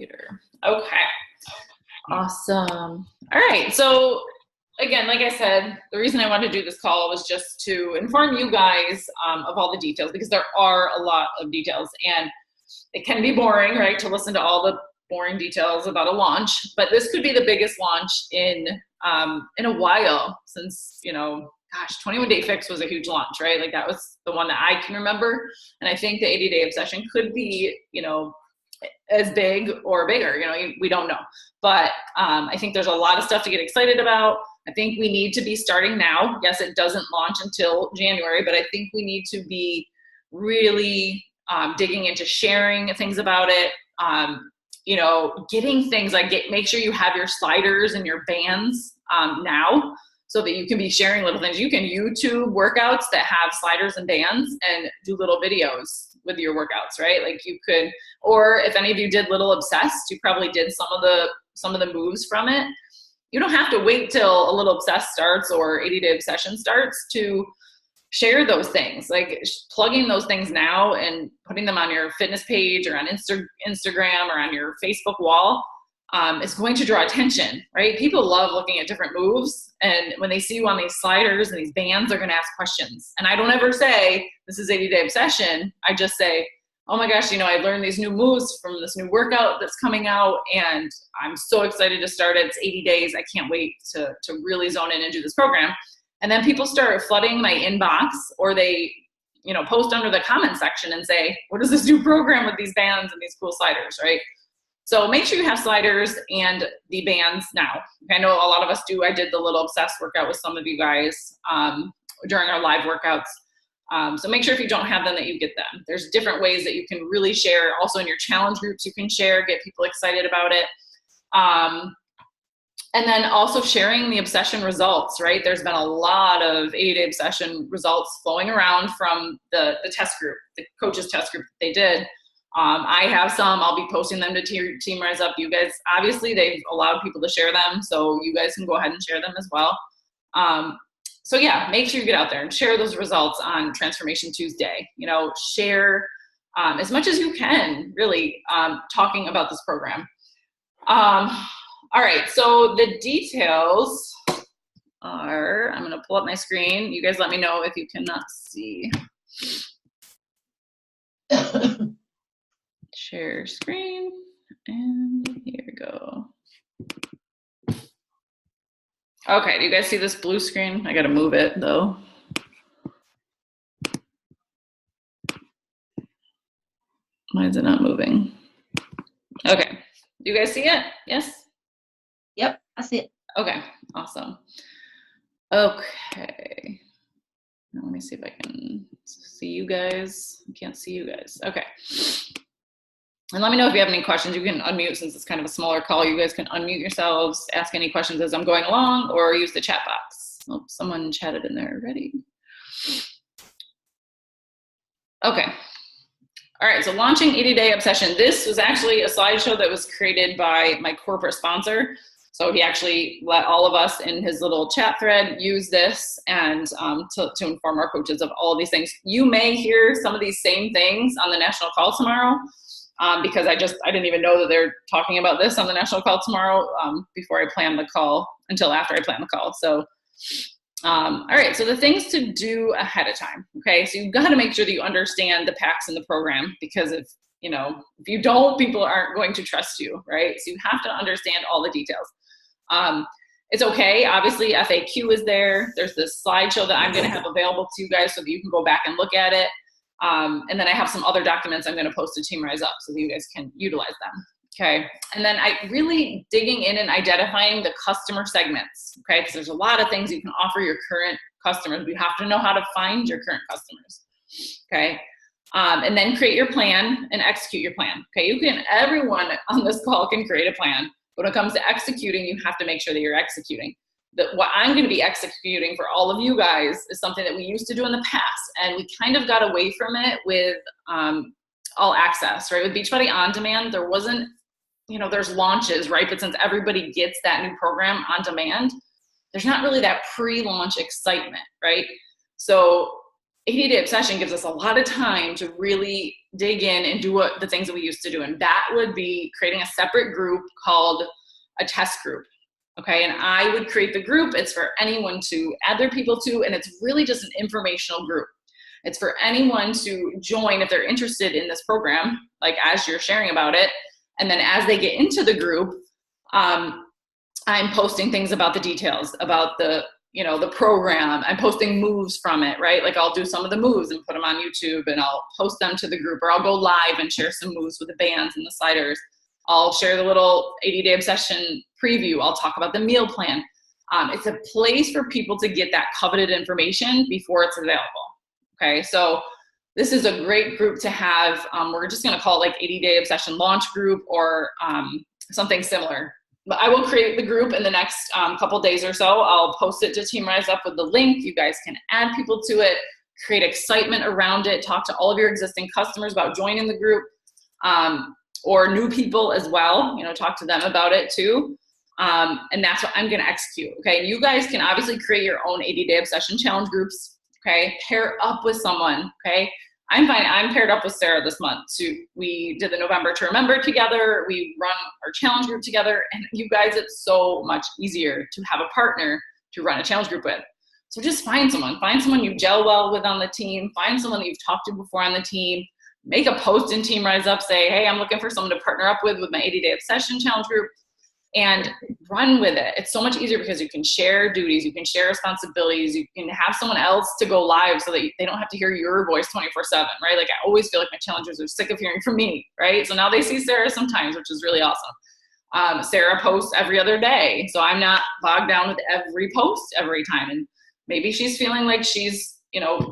later. Okay. Awesome. All right. So again, like I said, the reason I wanted to do this call was just to inform you guys of all the details, because there are a lot of details and it can be boring, right, to listen to all the boring details about a launch, but this could be the biggest launch in a while since, you know, gosh, 21 Day Fix was a huge launch, right? Like that was the one that I can remember. And I think the 80-day obsession could be, you know, as big or bigger, you know, we don't know. But I think there's a lot of stuff to get excited about. I think we need to be starting now. Yes, it doesn't launch until January, but I think we need to be really digging into sharing things about it. You know, getting things like make sure you have your sliders and your bands now, so that you can be sharing little things. You can YouTube workouts that have sliders and bands and do little videos with your workouts, right? Like you could, or if any of you did Little Obsessed, you probably did some of the moves from it. You don't have to wait till a Little Obsessed starts or 80-day obsession starts to share those things. Like plugging those things now and putting them on your fitness page or on Instagram or on your Facebook wall is going to draw attention, right? People love looking at different moves, and when they see you on these sliders and these bands, they're going to ask questions. And I don't ever say this is 80-day obsession. I just say, oh my gosh, you know, I learned these new moves from this new workout that's coming out, and I'm so excited to start it. It's 80 days. I can't wait to really zone in and do this program. And then people start flooding my inbox, or they, you know, post under the comment section and say, what is this new program with these bands and these cool sliders, right? So make sure you have sliders and the bands now. I know a lot of us do. I did the Little Obsessed workout with some of you guys during our live workouts. So make sure if you don't have them that you get them. There's different ways that you can really share. Also in your challenge groups, you can share, get people excited about it. And then also sharing the obsession results, right? There's been a lot of 80-day obsession results flowing around from the test group, the coaches test group that they did. I have some. I'll be posting them to Team Rise Up. You guys, obviously, they've allowed people to share them, so you guys can go ahead and share them as well. So yeah, make sure you get out there and share those results on Transformation Tuesday. You know, share as much as you can, really, talking about this program. All right, so the details are, I'm gonna pull up my screen. You guys let me know if you cannot see. Share screen, and here we go. Okay, do you guys see this blue screen? I gotta move it though. Why is it not moving? Okay, do you guys see it? Yes? Yep, I see it. Okay, awesome. Okay, now let me see if I can see you guys. I can't see you guys. Okay. And let me know if you have any questions. You can unmute, since it's kind of a smaller call. You guys can unmute yourselves, ask any questions as I'm going along, or use the chat box. Oh, someone chatted in there already. Okay. All right, so launching 80-day obsession. This was actually a slideshow that was created by my corporate sponsor. So he actually let all of us in his little chat thread use this and to inform our coaches of all of these things. You may hear some of these same things on the national call tomorrow, because I didn't even know that they're talking about this on the national call tomorrow before I planned the call, until after I planned the call. So, all right, so the things to do ahead of time, okay? So you've got to make sure that you understand the packs in the program, because if you don't, people aren't going to trust you, right? So you have to understand all the details. It's okay, obviously FAQ is there. There's this slideshow that I'm gonna have available to you guys so that you can go back and look at it. And then I have some other documents I'm gonna post to Team Rise Up so that you guys can utilize them, okay? And then I really digging in and identifying the customer segments, okay? Because there's a lot of things you can offer your current customers. You have to know how to find your current customers, okay? And then create your plan and execute your plan, okay? Everyone on this call can create a plan. But when it comes to executing, you have to make sure that you're executing. What I'm going to be executing for all of you guys is something that we used to do in the past, and we kind of got away from it with All Access, right? With Beachbody On Demand, there wasn't, there's launches, right? But since everybody gets that new program on demand, there's not really that pre-launch excitement, right? So 80-day obsession gives us a lot of time to really dig in and do the things that we used to do. And that would be creating a separate group called a test group. Okay, and I would create the group. It's for anyone to add their people to, and it's really just an informational group. It's for anyone to join if they're interested in this program, like as you're sharing about it. And then as they get into the group, I'm posting things about the details, about the program. I'm posting moves from it, right? Like I'll do some of the moves and put them on YouTube, and I'll post them to the group, or I'll go live and share some moves with the bands and the sliders. I'll share the little 80-day obsession preview. I'll talk about the meal plan. It's a place for people to get that coveted information before it's available. Okay, so this is a great group to have. We're just going to call it like 80-day obsession launch group, or something similar. But I will create the group in the next couple days or so. I'll post it to Team Rise Up with the link. You guys can add people to it, create excitement around it, talk to all of your existing customers about joining the group, or new people as well. Talk to them about it too. And that's what I'm going to execute. Okay, you guys can obviously create your own 80-day obsession challenge groups. Okay, pair up with someone. Okay, I'm paired up with Sarah this month. So we did the November to Remember together. We run our challenge group together, and you guys, it's so much easier to have a partner to run a challenge group with. So just find someone you gel well with on the team. Find someone that you've talked to before on the team. Make a post in Team Rise Up. Say, hey, I'm looking for someone to partner up with my 80-day obsession challenge group, and run with it. It's so much easier because you can share duties, you can share responsibilities, you can have someone else to go live so that they don't have to hear your voice 24/7, right? Like I always feel like my challengers are sick of hearing from me, right? So now they see Sarah sometimes, which is really awesome. Sarah posts every other day, so I'm not bogged down with every post every time. And maybe she's feeling like she's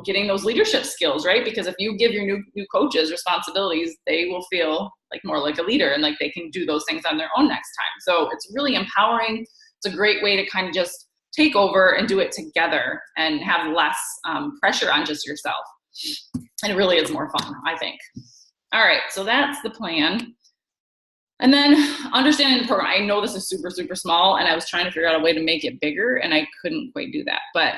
getting those leadership skills, right? Because if you give your new coaches responsibilities, they will feel like more like a leader, and like they can do those things on their own next time. So it's really empowering. It's a great way to kind of just take over and do it together and have less pressure on just yourself. And it really is more fun, I think. All right, so that's the plan. And then understanding the program. I know this is super, super small, and I was trying to figure out a way to make it bigger, and I couldn't quite do that. But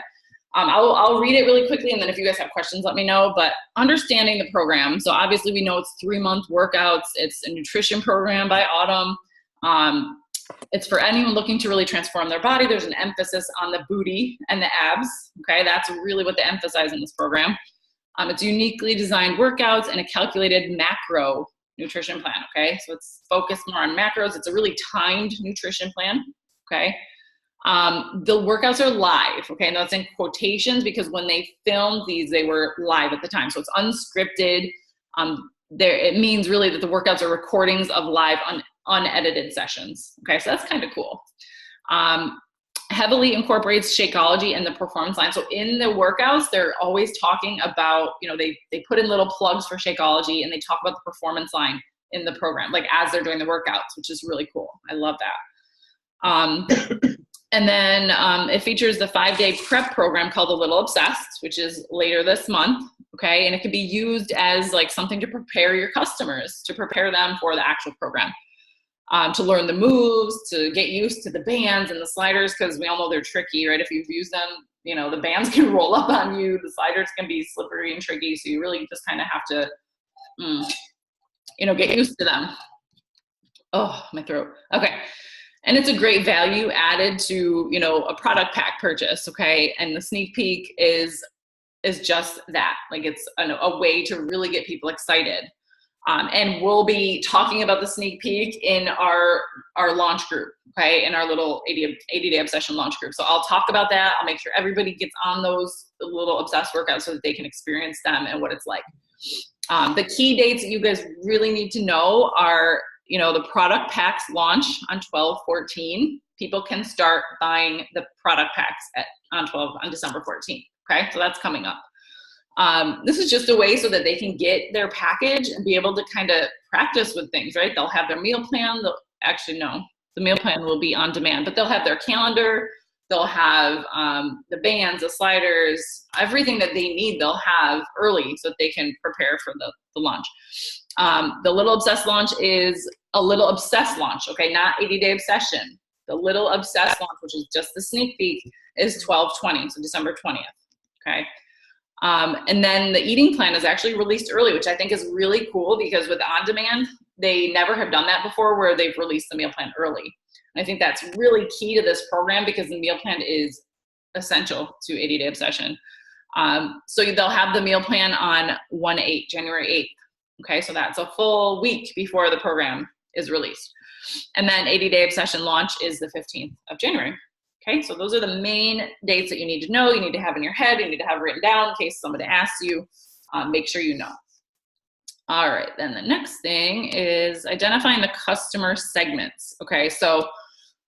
I'll read it really quickly, and then if you guys have questions, let me know. But understanding the program. So obviously we know it's 3-month workouts. It's a nutrition program by autumn. It's for anyone looking to really transform their body. There's an emphasis on the booty and the abs. Okay, that's really what they emphasize in this program. It's uniquely designed workouts and a calculated macro nutrition plan. Okay, so it's focused more on macros. It's a really timed nutrition plan. Okay. The workouts are live, okay, and that's in quotations because when they filmed these, they were live at the time. So it's unscripted. It means really that the workouts are recordings of live unedited sessions. Okay, so that's kind of cool. Heavily incorporates Shakeology and the performance line. So in the workouts, they're always talking about, they put in little plugs for Shakeology, and they talk about the performance line in the program, like as they're doing the workouts, which is really cool. I love that. And then it features the 5-day prep program called A Little Obsessed, which is later this month, okay? And it can be used as like something to prepare your customers, to prepare them for the actual program, to learn the moves, to get used to the bands and the sliders, because we all know they're tricky, right? If you've used them, the bands can roll up on you, the sliders can be slippery and tricky, so you really just kind of have to, get used to them. Oh, my throat. Okay. And it's a great value added to, a product pack purchase, okay? And the sneak peek is just that. Like it's a way to really get people excited. And we'll be talking about the sneak peek in our launch group, okay? In our little 80-day obsession launch group. So I'll talk about that. I'll make sure everybody gets on those little obsessed workouts so that they can experience them and what it's like. The key dates that you guys really need to know are, the product packs launch on 12/14. People can start buying the product packs on December 14th. Okay, so that's coming up. This is just a way so that they can get their package and be able to kind of practice with things, right? They'll have their meal plan. The meal plan will be on demand, but they'll have their calendar. They'll have the bands, the sliders, everything that they need. They'll have early so that they can prepare for the launch. The Little Obsessed launch is a Little Obsessed launch, okay, not 80-day obsession. The Little Obsessed launch, which is just the sneak peek, is 12/20, so December 20th, okay? And then the eating plan is actually released early, which I think is really cool because with on-demand, they never have done that before where they've released the meal plan early. And I think that's really key to this program because the meal plan is essential to 80-Day Obsession. So they'll have the meal plan on January 8th. Okay, so that's a full week before the program is released. And then 80-Day Obsession launch is the 15th of January. Okay, so those are the main dates that you need to know. You need to have in your head. You need to have written down in case somebody asks you. Make sure you know. All right, then the next thing is identifying the customer segments. Okay, so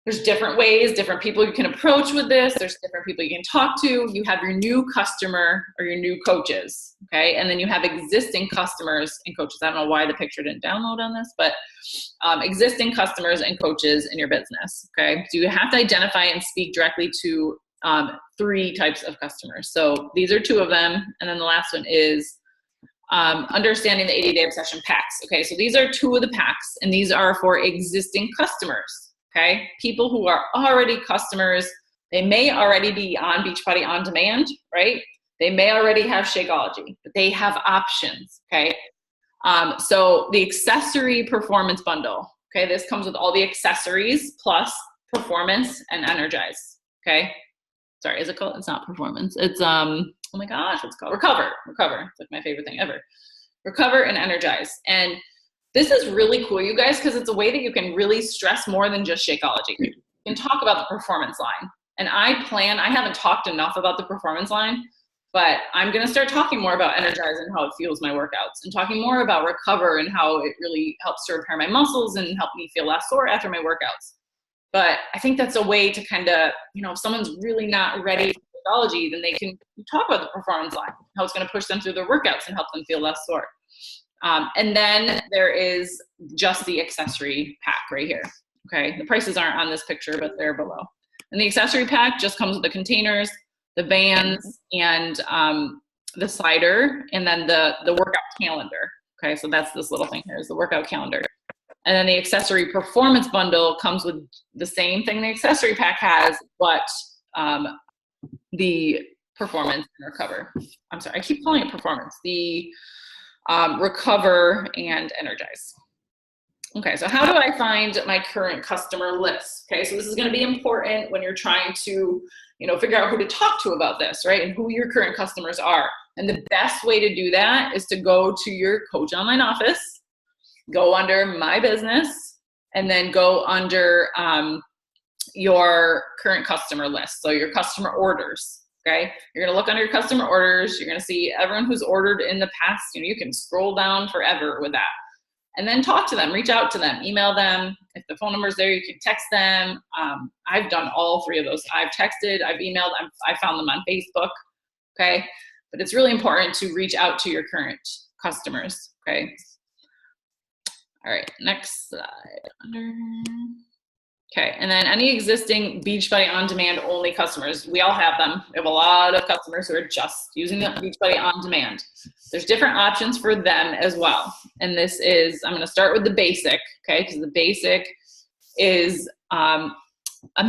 there's different ways, different people you can approach with this. There's different people you can talk to. You have your new customer or your new coaches, okay? And then you have existing customers and coaches. I don't know why the picture didn't download on this, but existing customers and coaches in your business, okay? So you have to identify and speak directly to 3 types of customers. So these are 2 of them. And then the last one is understanding the 80-Day Obsession packs. Okay, so these are 2 of the packs, and these are for existing customers. Okay, people who are already customers, they may already be on Beachbody On Demand, right? They may already have Shakeology, but they have options, okay? So the accessory performance bundle, okay? This comes with all the accessories plus performance and energize, okay? Sorry, is it called? It's not performance. It's, oh my gosh, what's it called? Recover. It's like my favorite thing ever. Recover and energize. And this is really cool, you guys, because it's a way that you can really stress more than just Shakeology. You can talk about the performance line. And I haven't talked enough about the performance line, but I'm going to start talking more about Energize and how it fuels my workouts, and talking more about Recover and how it really helps to repair my muscles and help me feel less sore after my workouts. But I think that's a way to kind of, if someone's really not ready for Shakeology, then they can talk about the performance line, how it's going to push them through their workouts and help them feel less sore. And then there is just the accessory pack right here. Okay, the prices aren't on this picture, but they're below. And the accessory pack just comes with the containers, the bands, and the slider, and then the workout calendar. Okay, so that's this little thing here is the workout calendar. And then the accessory performance bundle comes with the same thing the accessory pack has, but the performance and recover. I'm sorry, I keep calling it performance. The recover and energize. Okay, so how do I find my current customer list? Okay, so this is going to be important when you're trying to, figure out who to talk to about this, right? And who your current customers are. And the best way to do that is to go to your Coach Online office, go under My Business, and then go under your current customer list. So your customer orders. Okay, you're going to look under your customer orders. You're going to see everyone who's ordered in the past. You can scroll down forever with that. And then talk to them, reach out to them, email them. If the phone number's there, you can text them. I've done all 3 of those. I've texted, I've emailed, I found them on Facebook. Okay, but it's really important to reach out to your current customers. Okay. All right, next slide. Okay, and then any existing Beachbody On Demand only customers, we all have them. We have a lot of customers who are just using the Beachbody On Demand. There's different options for them as well. And this is, I'm gonna start with the basic, okay? Because the basic is, and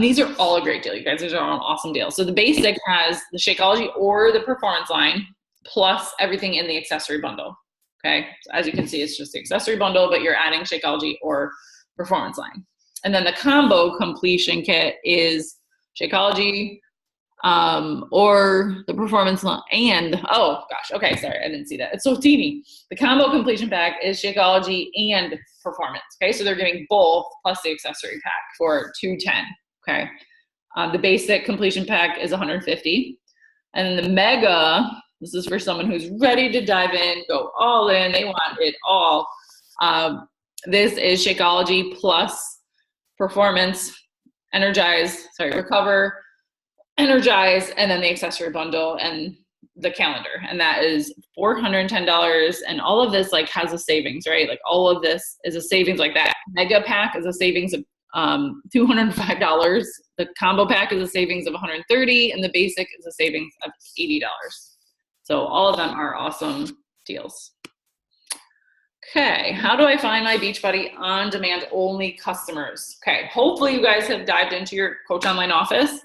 these are all a great deal, you guys. These are all awesome deals. So the basic has the Shakeology or the performance line, plus everything in the accessory bundle, okay? So as you can see, it's just the accessory bundle, but you're adding Shakeology or performance line. And then the combo completion kit is Shakeology or the performance line and, oh gosh, okay, sorry, I didn't see that. It's so teeny. The combo completion pack is Shakeology and performance, okay? So they're getting both plus the accessory pack for $210, okay? The basic completion pack is $150. And then the mega, this is for someone who's ready to dive in, go all in, they want it all. This is Shakeology plus performance, recover, energize, and then the accessory bundle and the calendar. And that is $410. And all of this has a savings, right? All of this is a savings. That mega pack is a savings of $205. The combo pack is a savings of $130, and the basic is a savings of $80. So all of them are awesome deals. Okay, how do I find my Beachbody On Demand only customers? Okay, hopefully you guys have dived into your Coach Online office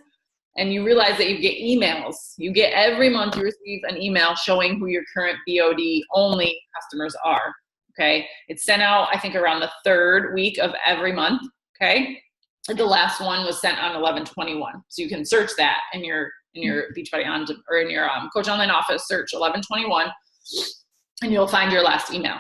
and you realize that you get emails. You get every month, you receive an email showing who your current BOD only customers are. Okay, it's sent out, I think, around the 3rd week of every month. Okay, the last one was sent on 11/21, so you can search that in your Beachbody or in your Coach Online office. Search 11/21, and you'll find your last email.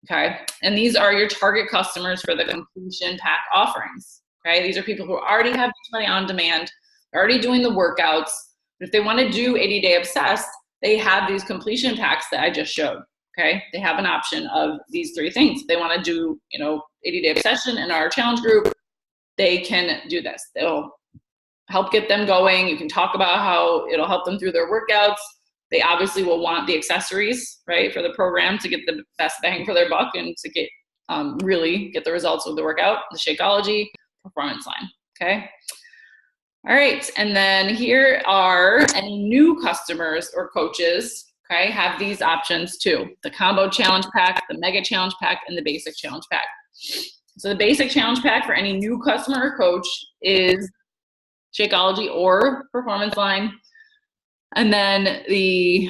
Okay, and these are your target customers for the completion pack offerings. Okay, these are people who already have Beachbody On Demand, they're already doing the workouts. But if they want to do 80-day Obsessed, they have these completion packs that I just showed. Okay, they have an option of these 3 things. If they want to do, 80-day obsession in our challenge group, they can do this. They'll help get them going. You can talk about how it'll help them through their workouts. They obviously will want the accessories, right, for the program to get the best bang for their buck and to get really get the results of the workout, the Shakeology performance line. Okay. All right, and then here are any new customers or coaches, okay, have these options too. The combo challenge pack, the mega challenge pack, and the basic challenge pack. So the basic challenge pack for any new customer or coach is Shakeology or performance line. And then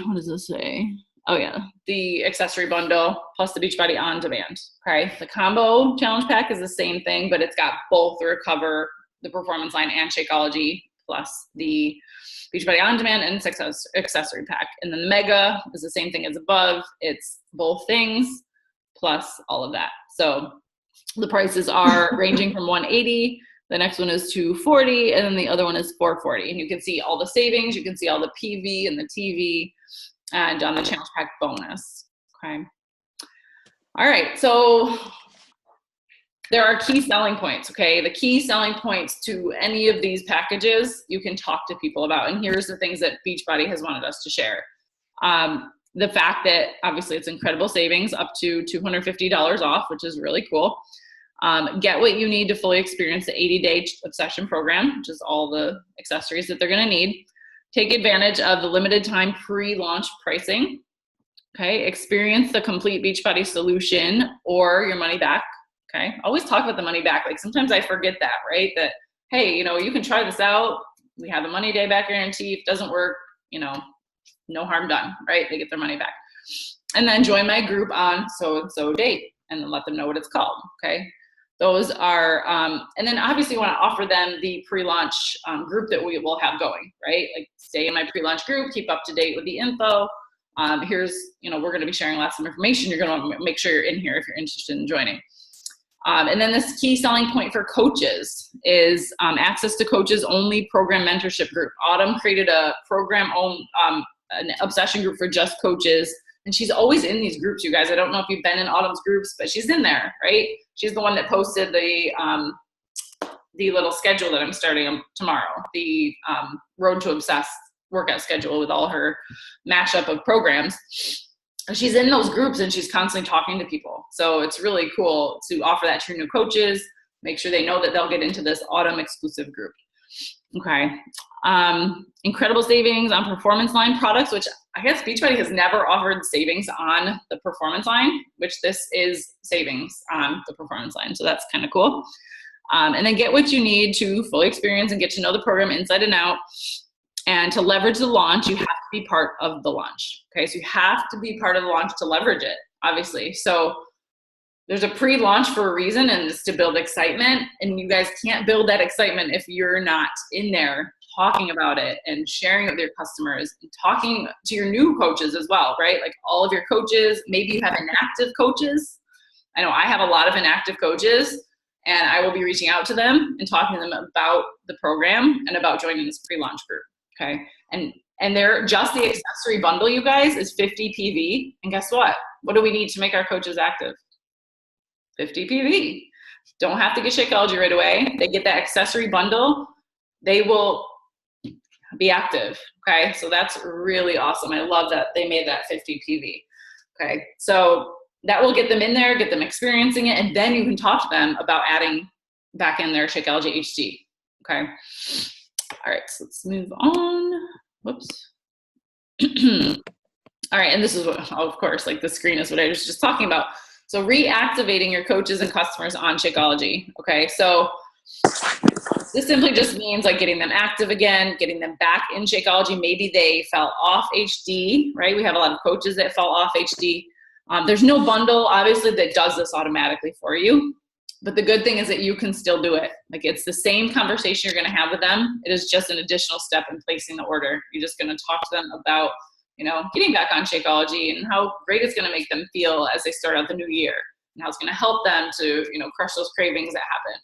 what does this say? Oh yeah, the accessory bundle plus the Beachbody On Demand, okay? The combo challenge pack is the same thing, but it's got both the Recover, the performance line, and Shakeology, plus the Beachbody On Demand and accessory pack. And then the mega is the same thing as above. It's both things plus all of that. So the prices are ranging from $180, the next one is $240, and then the other one is $440. And you can see all the savings, you can see all the PV and the TV, and on the challenge pack bonus. Okay. All right, so there are key selling points, okay? The key selling points to any of these packages you can talk to people about. And here's the things that Beachbody has wanted us to share. The fact that obviously it's incredible savings, up to $250 off, which is really cool. Get what you need to fully experience the 80-day obsession program, which is all the accessories that they're gonna need. Take advantage of the limited time pre-launch pricing. Okay, experience the complete Beachbody solution or your money back. Okay, always talk about the money back. Like sometimes I forget that, right? That, hey, you can try this out. We have a money day back guarantee. If it doesn't work, no harm done, right? They get their money back. And then join my group on so-and-so date and then let them know what it's called, okay? Those are, and then obviously you want to offer them the pre-launch group that we will have going, right? Like stay in my pre-launch group, keep up to date with the info. We're going to be sharing lots of information. You're going to want to make sure you're in here if you're interested in joining. And then this key selling point for coaches is access to coaches only program mentorship group. Autumn created a program an obsession group for just coaches. And she's always in these groups, you guys. I don't know if you've been in Autumn's groups, but she's in there, right? She's the one that posted the little schedule that I'm starting tomorrow, the Road to Obsessed workout schedule with all her mashup of programs. She's in those groups and she's constantly talking to people. So it's really cool to offer that to your new coaches, make sure they know that they'll get into this Autumn exclusive group. Okay. Incredible savings on performance line products, which I guess Beachbody has never offered savings on the performance line, which this is savings on the performance line. So that's kind of cool. And then get what you need to fully experience and get to know the program inside and out. And to leverage the launch, you have to be part of the launch. Okay, so you have to be part of the launch to leverage it, obviously. So there's a pre-launch for a reason, and it's to build excitement. And you guys can't build that excitement if you're not in there talking about it and sharing it with your customers and talking to your new coaches as well, right? Like all of your coaches, maybe you have inactive coaches. I know I have a lot of inactive coaches, and I will be reaching out to them and talking to them about the program and about joining this pre-launch group. Okay, and they're just the accessory bundle, you guys, is 50 PV. And guess what? What do we need to make our coaches active? 50 PV. Don't have to get Shakeology right away. They get that accessory bundle. They will be active. Okay, so that's really awesome. I love that they made that 50 PV. Okay, so that will get them in there, get them experiencing it, and then you can talk to them about adding back in their Shakeology HD. Okay. All right, so let's move on. Whoops. All right, and this is what, of course, like the screen is what I was just talking about. So reactivating your coaches and customers on Shakeology. Okay, so This simply just means like getting them active again, getting them back in Shakeology. Maybe they fell off HD, right? We have a lot of coaches that fell off HD. There's no bundle, obviously, that does this automatically for you. But the good thing is that you can still do it. Like, it's the same conversation you're going to have with them. It is just an additional step in placing the order. You're just going to talk to them about, getting back on Shakeology and how great it's going to make them feel as they start out the new year, and how it's going to help them to, crush those cravings that happen.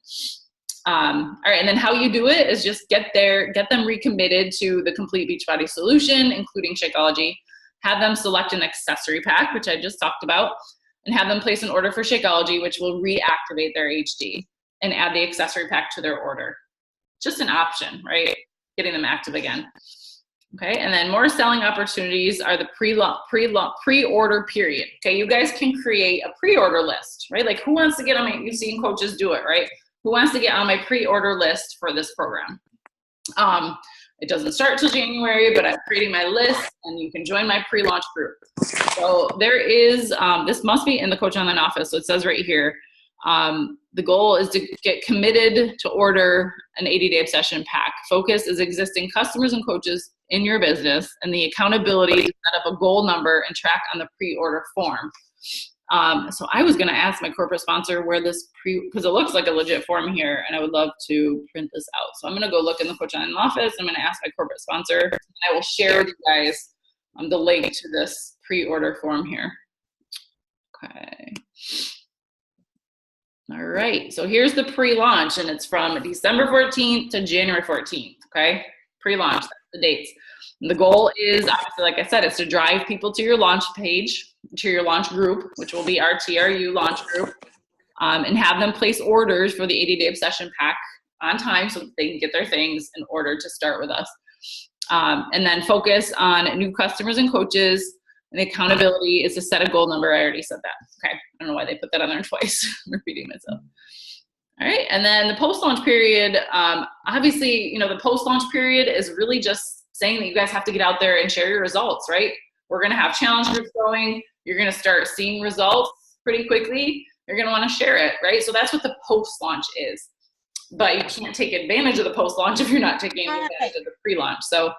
All right, and then how you do it is just get them recommitted to the complete Beachbody solution, including Shakeology. Have them select an accessory pack, which I just talked about, and have them place an order for Shakeology, which will reactivate their HD, and add the accessory pack to their order. Just an option, right? Getting them active again. Okay, and then more selling opportunities are the pre-order period. Okay, you guys can create a pre-order list, right? Like, who wants to get on my, you've seen coaches do it, right? Who wants to get on my pre-order list for this program? It doesn't start till January, but I'm creating my list, and you can join my pre-launch group. So there is, this must be in the Coach Online office, so it says right here, the goal is to get committed to order an 80-day obsession pack. Focus is existing customers and coaches in your business, and the accountability to set up a goal number and track on the pre-order form. So I was gonna ask my corporate sponsor where this because it looks like a legit form here, and I would love to print this out. So I'm gonna go look in the Coach Online office. I'm gonna ask my corporate sponsor, and I will share with you guys the link to this pre-order form here. Okay. All right, so here's the pre-launch, and it's from December 14th to January 14th, okay? Pre-launch, that's the dates. And the goal is, obviously, like I said, it's to drive people to your launch page, to your launch group, which will be our TRU launch group, and have them place orders for the 80-day obsession pack on time so that they can get their things in order to start with us. And then focus on new customers and coaches. And the accountability is to set a goal number. I already said that. Okay, I don't know why they put that on there twice. I'm repeating myself. All right, and then the post-launch period, obviously, the post-launch period is really just saying that you guys have to get out there and share your results, right? We're gonna have challenge groups going. You're gonna start seeing results pretty quickly. You're gonna wanna share it, right? So that's what the post-launch is. But you can't take advantage of the post-launch if you're not taking advantage of the pre-launch. So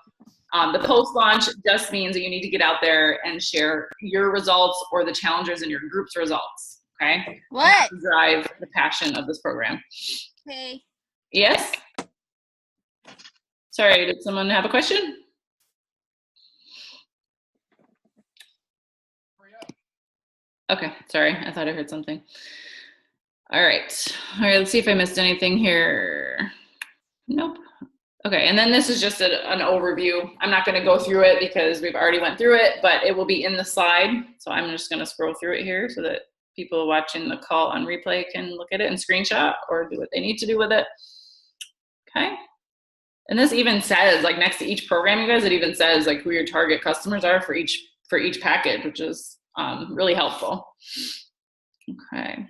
the post-launch just means that you need to get out there and share your results or the challengers in your group's results, okay? What? To drive the passion of this program. Okay. Yes? Sorry, did someone have a question? Okay, sorry, I thought I heard something. All right, let's see if I missed anything here. Nope. Okay, and then this is just an overview. I'm not gonna go through it because we've already went through it, but it will be in the slide. So I'm just gonna scroll through it here so that people watching the call on replay can look at it and screenshot or do what they need to do with it. Okay, and this even says, like, next to each program, you guys, it even says like who your target customers are for each package, which is really helpful. Okay.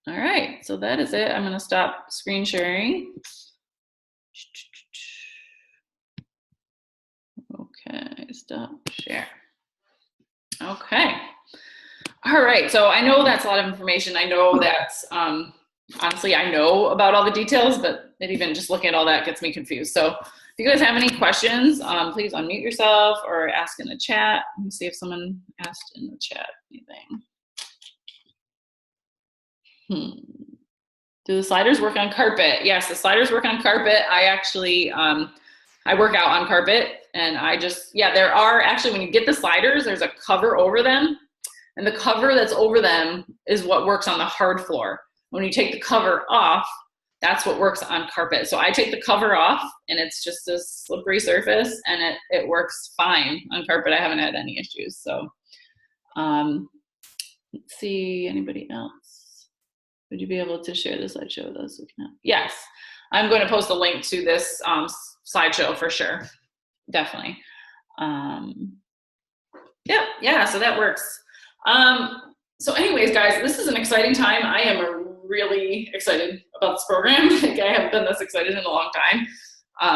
All right, so that is it. I'm gonna stop screen sharing. Okay, stop share. Okay. All right, so I know that's a lot of information. I know that's, honestly, I know about all the details, but even just looking at all that gets me confused. So if you guys have any questions, please unmute yourself or ask in the chat. Let me see if someone asked in the chat anything. Do the sliders work on carpet? Yes, the sliders work on carpet. I actually, I work out on carpet, and there are actually, when you get the sliders, there's a cover over them, and the cover that's over them is what works on the hard floor. When you take the cover off, that's what works on carpet. So I take the cover off, and it's just a slippery surface, and it works fine on carpet. I haven't had any issues. So let's see, anybody else? Would you be able to share the slideshow with us? Yes, I'm going to post a link to this slideshow for sure, definitely. Yeah, so that works. So anyways, guys, this is an exciting time. I am really excited about this program. Like, I haven't been this excited in a long time.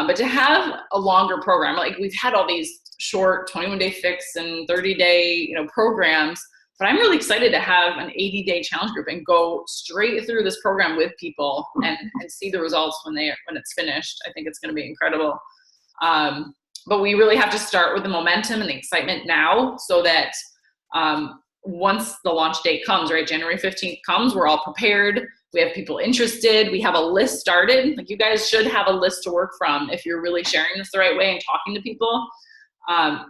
But to have a longer program, like we've had all these short 21-day fix and 30-day, programs. But I'm really excited to have an 80-day challenge group and go straight through this program with people and see the results when it's finished. I think it's going to be incredible. But we really have to start with the momentum and the excitement now, so that once the launch date comes, right, January 15th comes, we're all prepared. We have people interested. We have a list started. Like, you guys should have a list to work from if you're really sharing this the right way and talking to people.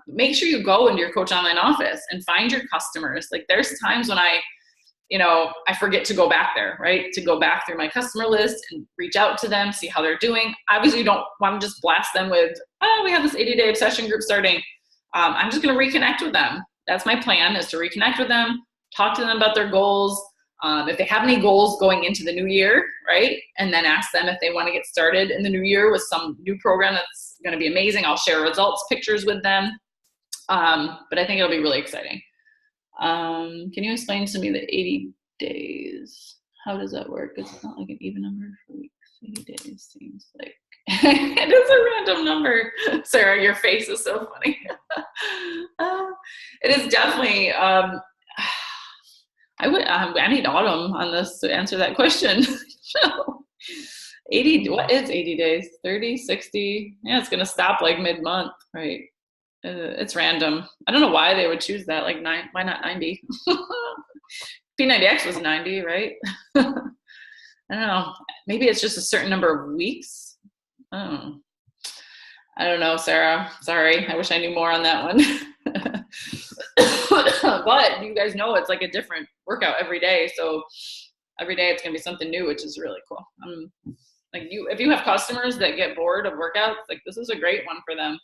Make sure you go into your Coach Online office and find your customers. Like, there's times when I forget to go back there, right? To go back through my customer list and reach out to them, see how they're doing. Obviously, you don't want to just blast them with, oh, we have this 80-day obsession group starting. I'm just going to reconnect with them. That's my plan, is to reconnect with them, talk to them about their goals. If they have any goals going into the new year, right? And then ask them if they want to get started in the new year with some new program that's going to be amazing. I'll share results, pictures with them. But I think it'll be really exciting. Can you explain to me the 80 days? How does that work? It's not like an even number for weeks. 80 days seems like it is a random number. Sarah, your face is so funny. It is definitely, I need Autumn on this to answer that question. 80, what is 80 days? 30, 60? Yeah, it's going to stop like mid-month, right? It's random. I don't know why they would choose that. Like, why not 90? P90X was 90, right? I don't know. Maybe it's just a certain number of weeks. I don't know, Sarah. Sorry. I wish I knew more on that one. But you guys know it's like a different workout every day. So every day it's going to be something new, which is really cool. If you have customers that get bored of workouts, like, this is a great one for them.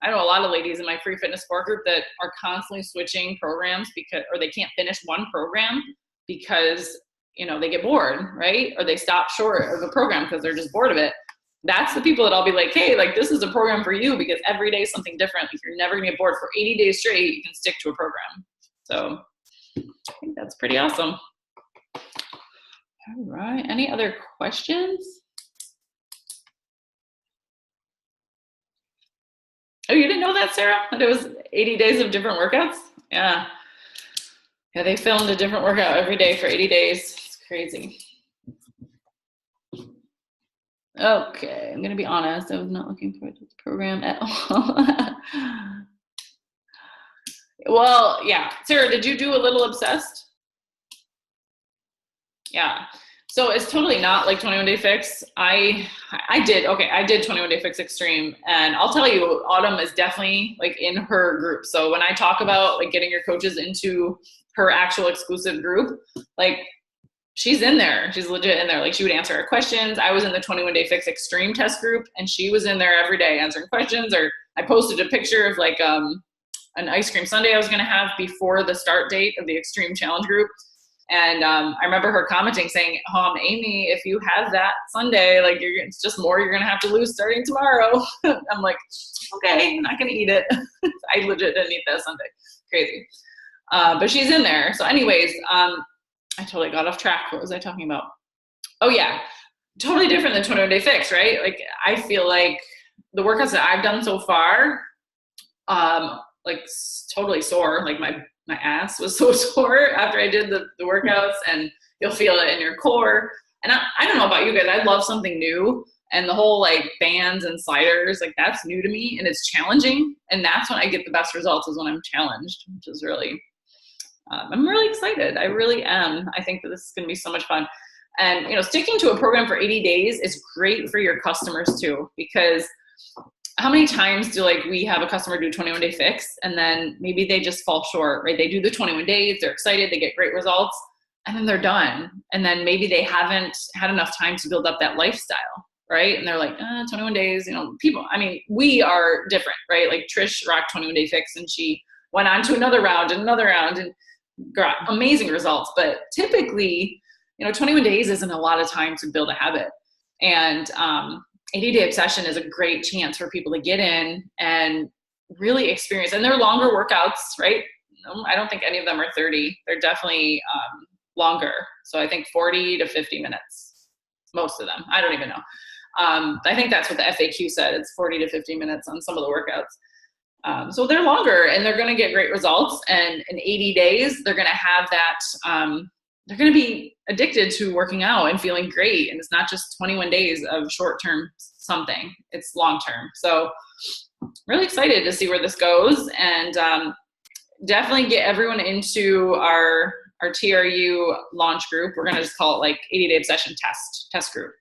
I know a lot of ladies in my free fitness sport group that are constantly switching programs or they can't finish one program because, they get bored, right? Or they stop short of a program because they're just bored of it. That's the people that I'll be like, hey, like, this is a program for you, because every day is something different. If you're never gonna get bored for 80 days straight, you can stick to a program. So I think that's pretty awesome. All right, any other questions? Oh, you didn't know that, Sarah? That it was 80 days of different workouts? Yeah. Yeah, they filmed a different workout every day for 80 days. It's crazy. Okay, I'm going to be honest. I was not looking forward to the program at all. Well, yeah. Sarah, did you do a little obsessed? Yeah. So it's totally not like 21 Day Fix. I did 21 Day Fix Extreme, and I'll tell you, Autumn is definitely like in her group. So when I talk about like getting your coaches into her actual exclusive group, like, she's in there. She's legit in there. Like, she would answer our questions. I was in the 21 Day Fix Extreme test group, and she was in there every day answering questions. Or I posted a picture of like an ice cream sundae I was going to have before the start date of the Extreme Challenge group. And I remember her commenting saying, Amy, if you have that Sunday, like, it's just more you're going to have to lose starting tomorrow. I'm like, okay, I'm not going to eat it. I legit didn't eat that Sunday. Crazy. But she's in there. So anyways, I totally got off track. What was I talking about? Oh yeah, totally different than 21 Day Fix, right? Like, I feel like the workouts that I've done so far, like, totally sore. Like, my ass was so sore after I did the workouts, and you'll feel it in your core. And I don't know about you guys, I love something new, and the whole like bands and sliders, like, that's new to me, and it's challenging. And that's when I get the best results, is when I'm challenged, which is really, I'm really excited. I really am. I think that this is going to be so much fun. And, sticking to a program for 80 days is great for your customers too, because how many times do we have a customer do 21 Day Fix, and then maybe they just fall short, right? They do the 21 days, they're excited, they get great results, and then they're done. And then maybe they haven't had enough time to build up that lifestyle, right? And they're like, 21 days, people, we are different, right? Like, Trish rocked 21 Day Fix, and she went on to another round and got amazing results. But typically, 21 days isn't a lot of time to build a habit. And 80-day obsession is a great chance for people to get in and really experience. And they're longer workouts, right? I don't think any of them are 30. They're definitely longer. So I think 40 to 50 minutes, most of them. I don't even know. I think that's what the FAQ said. It's 40 to 50 minutes on some of the workouts. So they're longer and they're going to get great results. And in 80 days, they're going to have that, they're going to be addicted to working out and feeling great. And it's not just 21 days of short-term something, it's long-term. So really excited to see where this goes, and definitely get everyone into our TRU launch group. We're going to just call it like 80-day obsession test group.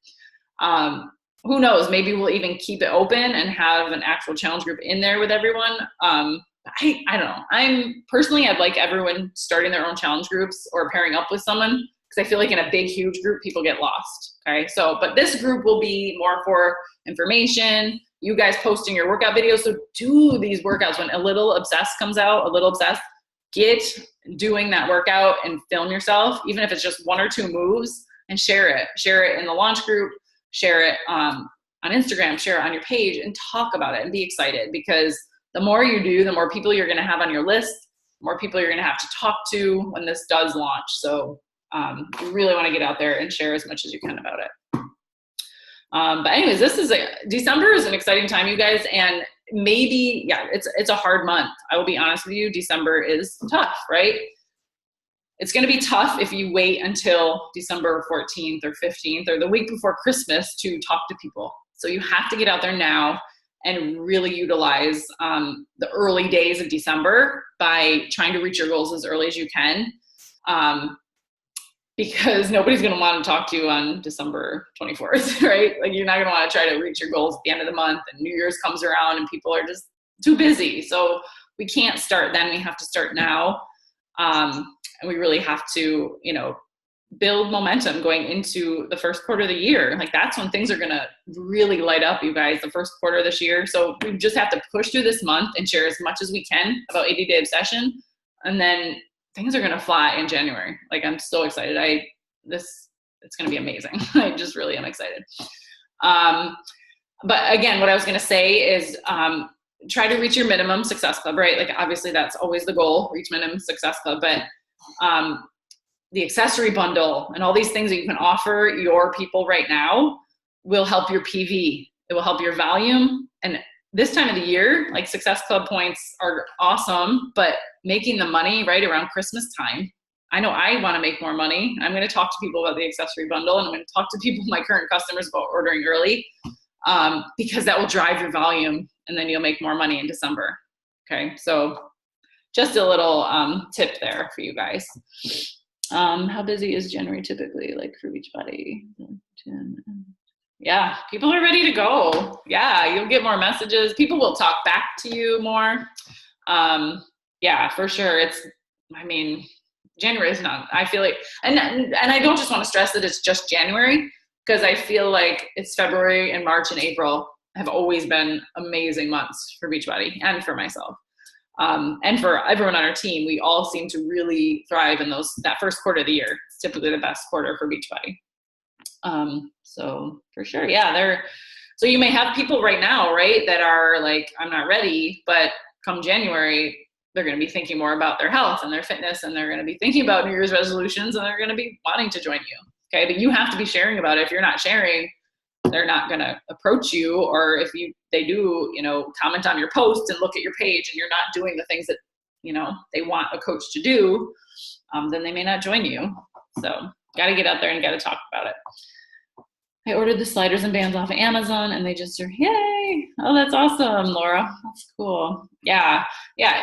Who knows, maybe we'll even keep it open and have an actual challenge group in there with everyone. I don't know. I'd like everyone starting their own challenge groups or pairing up with someone, because I feel like in a big, huge group, people get lost. Okay. So, but this group will be more for information, you guys posting your workout videos. So do these workouts. When A Little Obsessed comes out, A Little Obsessed, get doing that workout and film yourself, even if it's just 1 or 2 moves, and share it in the launch group, share it on Instagram, share it on your page, and talk about it and be excited, because the more you do, the more people you're going to have on your list, the more people you're going to have to talk to when this does launch. So you really want to get out there and share as much as you can about it. But anyways, December is an exciting time, you guys, and maybe, yeah, it's a hard month. I will be honest with you, December is tough, right? It's going to be tough if you wait until December 14th or 15th or the week before Christmas to talk to people. So you have to get out there now and really utilize the early days of December by trying to reach your goals as early as you can. Because nobody's going to want to talk to you on December 24th, right? Like, you're not going to want to try to reach your goals at the end of the month, and New Year's comes around and people are just too busy. So we can't start then. We have to start now. And we really have to, build momentum going into the first quarter of the year. Like, that's when things are going to really light up, you guys, the first quarter of this year. So we just have to push through this month and share as much as we can about 80-day obsession. And then things are going to fly in January. Like, I'm so excited. It's going to be amazing. I just really am excited. But again, what I was going to say is, try to reach your minimum success club, right? Like, obviously that's always the goal, reach minimum success club, but, the accessory bundle and all these things that you can offer your people right now will help your PV. It will help your volume. And this time of the year, like, Success Club points are awesome, but making the money right around Christmas time, I know I want to make more money. I'm going to talk to people about the accessory bundle, and I'm going to talk to people, my current customers, about ordering early, because that will drive your volume, and then you'll make more money in December. Okay. So just a little tip there for you guys. How busy is January typically, like, for Beachbody? Yeah, people are ready to go. Yeah, you'll get more messages. People will talk back to you more. Yeah, for sure. January is not, I feel like, and I don't just want to stress that it's just January, because I feel like it's February and March and April have always been amazing months for Beachbody and for myself. And for everyone on our team, we all seem to really thrive in that first quarter of the year. It's typically the best quarter for Beachbody. So for sure, yeah, so you may have people right now, right, that are like, I'm not ready, but come January, they're going to be thinking more about their health and their fitness, and they're going to be thinking about New Year's resolutions, and they're going to be wanting to join you. Okay. But you have to be sharing about it. If you're not sharing, they're not going to approach you, or if they do, comment on your post and look at your page, and you're not doing the things that, they want a coach to do, then they may not join you. So got to get out there and got to talk about it. I ordered the sliders and bands off of Amazon, and they just are, yay. Oh, that's awesome, Laura. That's cool. Yeah. Yeah.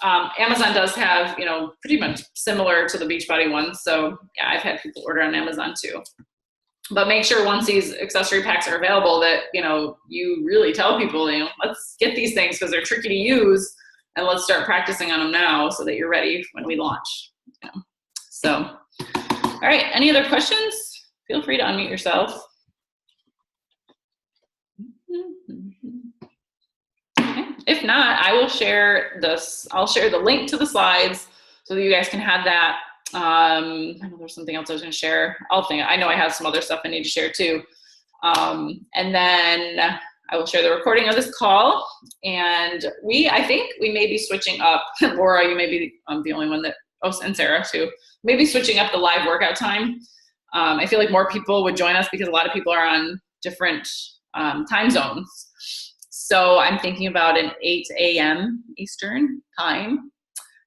Amazon does have, pretty much similar to the Beachbody ones. So yeah, I've had people order on Amazon too. But make sure once these accessory packs are available that, you really tell people, let's get these things because they're tricky to use, and let's start practicing on them now so that you're ready when we launch. So, all right. Any other questions? Feel free to unmute yourself. Okay. If not, I will share this. I'll share the link to the slides so that you guys can have that. I know there's something else I was going to share. I know I have some other stuff I need to share too. And then I will share the recording of this call. And I think we may be switching up. Laura, you may be the only one and Sarah too, maybe switching up the live workout time. I feel like more people would join us because a lot of people are on different time zones. So I'm thinking about an 8 a.m. Eastern time.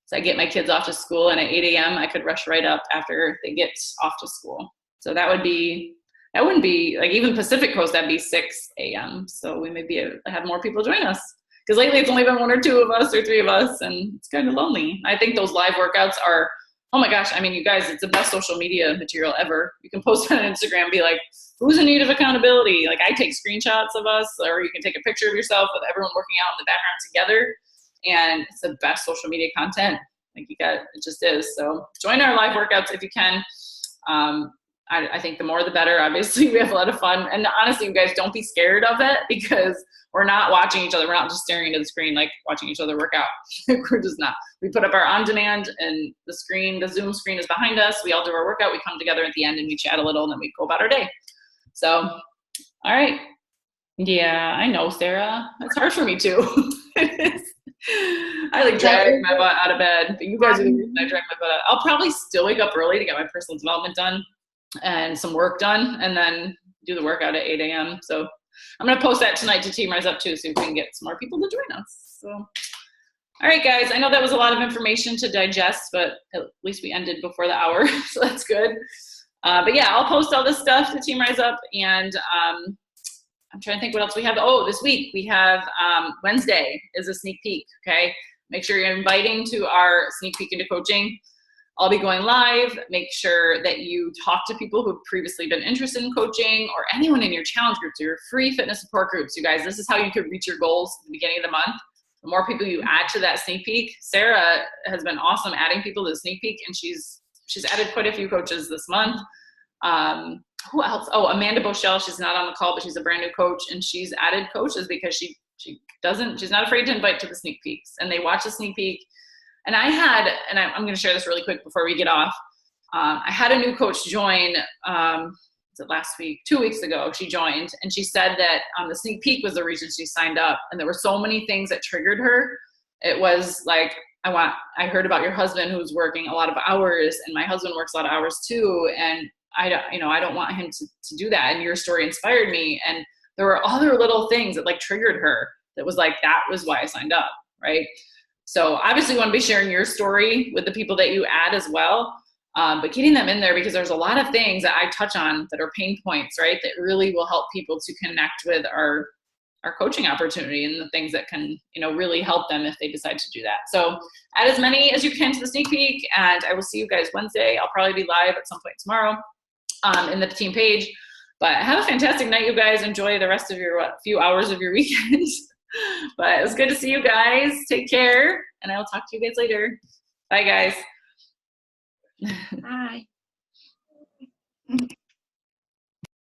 So I get my kids off to school, and at 8 a.m. I could rush right up after they get off to school. So that wouldn't be like even Pacific Coast, that'd be 6 a.m. So we may be able to have more people join us. Because lately it's only been 1 or 2 of us or 3 of us, and it's kind of lonely. I think those live workouts are, oh my gosh, I mean, you guys, it's the best social media material ever. You can post on Instagram and be like, who's in need of accountability? Like, I take screenshots of us, or you can take a picture of yourself with everyone working out in the background together, and it's the best social media content. Like, it just is. So join our live workouts if you can. I think the more the better. Obviously, we have a lot of fun. And honestly, you guys, don't be scared of it, because we're not watching each other. We're not just staring into the screen like watching each other work out. We're just not. We put up our on-demand, and the Zoom screen is behind us. We all do our workout. We come together at the end and we chat a little, and then we go about our day. So, all right. Yeah, I know, Sarah. It's hard for me too. I like drag my butt out of bed, but you guys are the reason I drag my butt out. I'll probably still wake up early to get my personal development done and some work done, and then do the workout at 8 a.m. So I'm going to post that tonight to Team Rise Up too, so we can get some more people to join us. So, all right, guys, I know that was a lot of information to digest, but at least we ended before the hour, so that's good. But yeah, I'll post all this stuff to Team Rise Up, and I'm trying to think what else we have. Oh, this week we have Wednesday is a sneak peek, okay? Make sure you're inviting to our sneak peek into coaching. I'll be going live. Make sure that you talk to people who've previously been interested in coaching, or anyone in your challenge groups or your free fitness support groups. You guys, this is how you could reach your goals at the beginning of the month. The more people you add to that sneak peek. Sarah has been awesome adding people to the sneak peek, and she's added quite a few coaches this month. Who else? Oh, Amanda Boschel. She's not on the call, but she's a brand new coach, and she's added coaches because she's not afraid to invite to the sneak peeks, and they watch the sneak peek. And I'm going to share this really quick before we get off. I had a new coach join, was it last week? 2 weeks ago, she joined, and she said that the sneak peek was the reason she signed up. And there were so many things that triggered her. It was like, I heard about your husband who's working a lot of hours, and my husband works a lot of hours too. And I don't want him to do that. And your story inspired me. And there were other little things that like triggered her. That was like, that was why I signed up. Right. So obviously you want to be sharing your story with the people that you add as well, but getting them in there, because there's a lot of things that I touch on that are pain points, right, that really will help people to connect with our coaching opportunity, and the things that can, really help them if they decide to do that. So add as many as you can to the sneak peek, and I will see you guys Wednesday. I'll probably be live at some point tomorrow in the team page. But have a fantastic night, you guys. Enjoy the rest of your few hours of your weekend. But it was good to see you guys. Take care, and I will talk to you guys later. Bye, guys. Bye.